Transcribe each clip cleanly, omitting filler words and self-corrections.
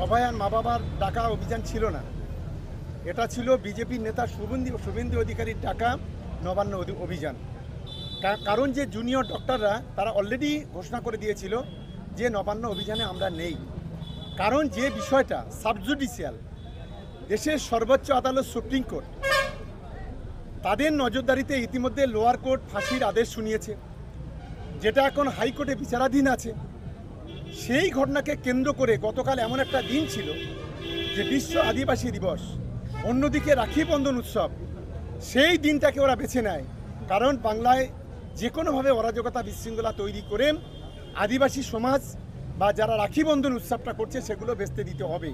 অভয়ান মা বাবার ডাকা অভিযান ছিল না, এটা ছিল বিজেপির নেতা শুভেন্দু অধিকারীর ডাকা নবান্ন অভিযান। কারণ যে জুনিয়র ডক্টররা তারা অলরেডি ঘোষণা করে দিয়েছিল যে নবান্ন অভিযানে আমরা নেই। কারণ যে বিষয়টা সাবজুডিশিয়াল, দেশের সর্বোচ্চ আদালত সুপ্রিম কোর্ট, তাদের নজরদারিতে ইতিমধ্যে লোয়ার কোর্ট ফাঁসির আদেশ শুনিয়েছে, যেটা এখন হাইকোর্টে বিচারাধীন আছে। সেই ঘটনাকে কেন্দ্র করে গতকাল এমন একটা দিন ছিল যে বিশ্ব আদিবাসী দিবস, অন্যদিকে রাখি বন্ধন উৎসব, সেই দিনটাকে ওরা বেছে নেয়। কারণ বাংলায় যে কোনোভাবে অরাজকতা বিশৃঙ্খলা তৈরি করে আদিবাসী সমাজ বা যারা রাখি বন্ধন উৎসবটা করছে সেগুলো বেচতে দিতে হবে।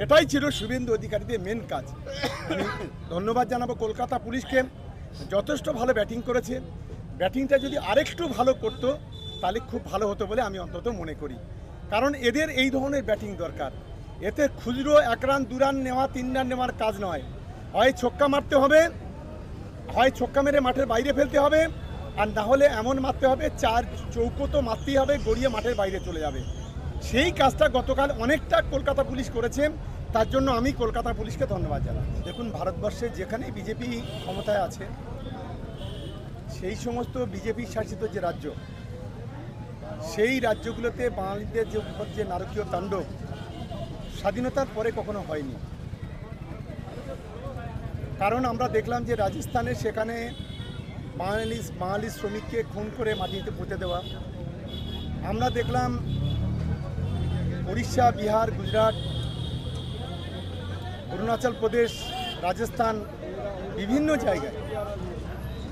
এটাই ছিল শুভেন্দু অধিকারীদের মেন কাজ। আমি ধন্যবাদ জানাবো কলকাতা পুলিশকে, যথেষ্ট ভালো ব্যাটিং করেছে। ব্যাটিংটা যদি আরেকটু ভালো করতো তাহলে খুব ভালো হতো বলে আমি অন্তত মনে করি। কারণ এদের এই ধরনের ব্যাটিং দরকার। এতে খুচরো 1 রান 2 রান নেওয়া 3 রান নেওয়ার কাজ নয়। হয় ছক্কা মারতে হবে, হয় ছক্কা মেরে মাঠের বাইরে ফেলতে হবে, আর না হলে এমন মারতে হবে 4 চৌকো তো মারতেই হবে, গড়িয়ে মাঠের বাইরে চলে যাবে। সেই কাজটা গতকাল অনেকটা কলকাতা পুলিশ করেছে, তার জন্য আমি কলকাতা পুলিশকে ধন্যবাদ জানাই। দেখুন, ভারতবর্ষে যেখানেই বিজেপি ক্ষমতায় আছে সেই সমস্ত বিজেপি শাসিত যে রাজ্য, সেই রাজ্যগুলোতে বাঙালিদের যে নারকীয় তাণ্ডব স্বাধীনতার পরে কখনো হয়নি। কারণ আমরা দেখলাম যে রাজস্থানে সেখানে বাঙালি শ্রমিককে খুন করে মাটিতে পুঁতে দেওয়া। আমরা দেখলাম উড়িষ্যা, বিহার, গুজরাট, অরুণাচল প্রদেশ, রাজস্থান, বিভিন্ন জায়গায়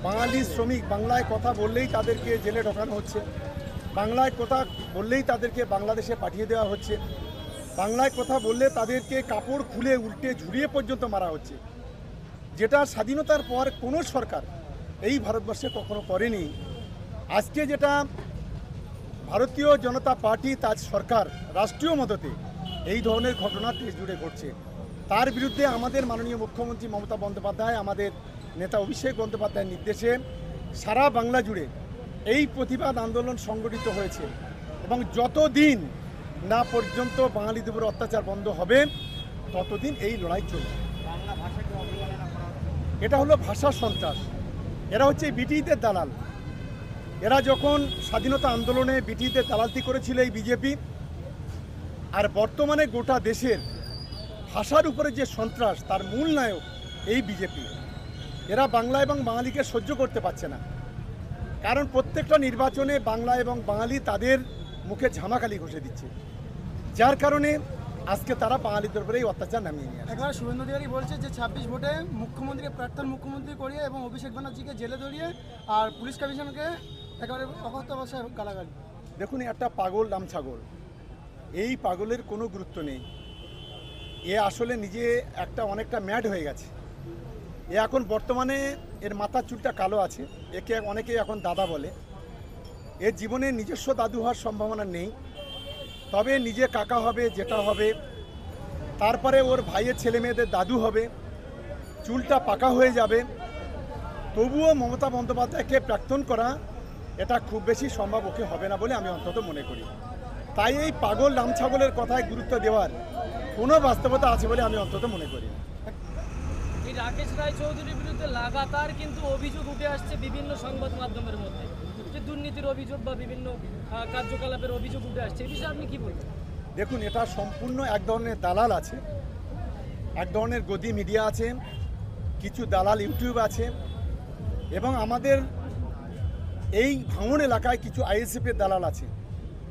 বাঙালি শ্রমিক বাংলায় কথা বললেই তাদেরকে জেলে ঢোকানো হচ্ছে, বাংলায় কথা বললেই তাদেরকে বাংলাদেশে পাঠিয়ে দেওয়া হচ্ছে, বাংলায় কথা বললে তাদেরকে কাপড় খুলে উল্টে ঝুড়িয়ে পর্যন্ত মারা হচ্ছে, যেটা স্বাধীনতার পর কোনো সরকার এই ভারতবর্ষে কখনো করেনি। আজকে যেটা ভারতীয় জনতা পার্টি তার সরকার রাষ্ট্রীয় মদতে এই ধরনের ঘটনা দেশ জুড়ে ঘটছে, তার বিরুদ্ধে আমাদের মাননীয় মুখ্যমন্ত্রী মমতা বন্দ্যোপাধ্যায়, আমাদের নেতা অভিষেক বন্দ্যোপাধ্যায়ের নির্দেশে সারা বাংলা জুড়ে এই প্রতিবাদ আন্দোলন সংগঠিত হয়েছে। এবং যতদিন না পর্যন্ত বাঙালিদের উপর অত্যাচার বন্ধ হবে ততদিন এই লড়াই চলবে। এটা হলো ভাষা সন্ত্রাস, এরা হচ্ছে ব্রিটিশদের দালাল। এরা যখন স্বাধীনতা আন্দোলনে ব্রিটিশদের দালালতি করেছিল এই বিজেপি, আর বর্তমানে গোটা দেশের ভাষার উপরে যে সন্ত্রাস তার মূল নায়ক এই বিজেপি। এরা বাংলা এবং বাঙালিকে সহ্য করতে পারছে না, কারণ প্রত্যেকটা নির্বাচনে বাংলা এবং বাঙালি তাদের মুখে ঝামাকালি ঘষে দিচ্ছে, যার কারণে আজকে তারা বাঙালিদের উপরে এই অত্যাচার নামিয়ে নিয়ে আসে। একবার শুভেন্দু অধিকারী বলছে যে 26 ভোটে মুখ্যমন্ত্রীকে প্রাক্তন মুখ্যমন্ত্রী করিয়ে এবং অভিষেক ব্যানার্জিকে জেলে ধরিয়ে আর পুলিশ কমিশনকে একেবারে অকথ্য ভাষায় গালাগালি। দেখুন, একটা পাগল ছাগল, এই পাগলের কোনো গুরুত্ব নেই। এ আসলে নিজে অনেকটা ম্যাড হয়ে গেছে। এ এখন বর্তমানে এর মাথার চুলটা কালো আছে, একে অনেকে এখন দাদা বলে। এর জীবনে নিজস্ব দাদু হওয়ার সম্ভাবনা নেই, তবে নিজে কাকা হবে, যেটা হবে, তারপরে ওর ভাইয়ের ছেলে মেয়েদের দাদু হবে, চুলটা পাকা হয়ে যাবে। তবুও মমতা বন্দ্যোপাধ্যায়কে প্রাক্তন করা এটা খুব বেশি সম্ভব ওকে হবে না বলে আমি অন্তত মনে করি। তাই এই পাগল ছাগলের কথায় গুরুত্ব দেওয়ার কোনো বাস্তবতা আছে বলে আমি অন্তত মনে করি। এই রাকেশ রায় চৌধুরীর বিরুদ্ধে লাগাতার কিন্তু অভিযোগ উঠে আসছে বিভিন্ন সংবাদ মাধ্যমের মধ্যে, যে দুর্নীতির অভিযোগ বা বিভিন্ন কার্যকলাপের অভিযোগ উঠে আসছে। এই বিষয়ে আপনি কি বলবেন? দেখুন, এটা সম্পূর্ণ এক ধরনের দালাল আছে, এক ধরনের গদি মিডিয়া আছে, কিছু দালাল ইউটিউব আছে, এবং আমাদের এই ভাঙন এলাকায় কিছু আইএসএফের দালাল আছে।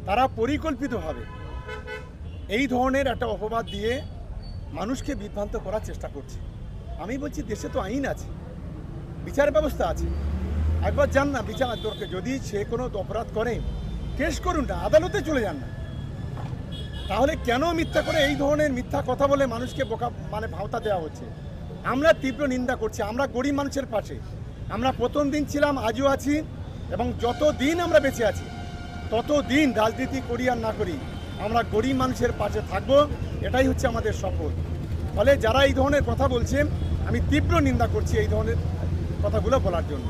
তারা পরিকল্পিতভাবে এই ধরনের একটা অপবাদ দিয়ে মানুষকে বিভ্রান্ত করার চেষ্টা করছে। আমি বলছি, দেশে তো আইন আছে, বিচার ব্যবস্থা আছে, একবার যান না বিচার দরকার। যদি সে কোনো অপরাধ করে কেস করুন না, আদালতে চলে যান না। তাহলে কেন মিথ্যা করে এই ধরনের মিথ্যা কথা বলে মানুষকে ভাওতা দেওয়া হচ্ছে? আমরা তীব্র নিন্দা করছি। আমরা গরিব মানুষের পাশে, আমরা প্রথম দিন ছিলাম, আজও আছি, এবং যতদিন আমরা বেঁচে আছি ততদিন রাজনীতি করি আর না করি আমরা গরিব মানুষের পাশে থাকবো, এটাই হচ্ছে আমাদের শপথ। ফলে যারা এই ধরনের কথা বলছেন, আমি তীব্র নিন্দা করছি এই ধরনের কথাগুলো বলার জন্য।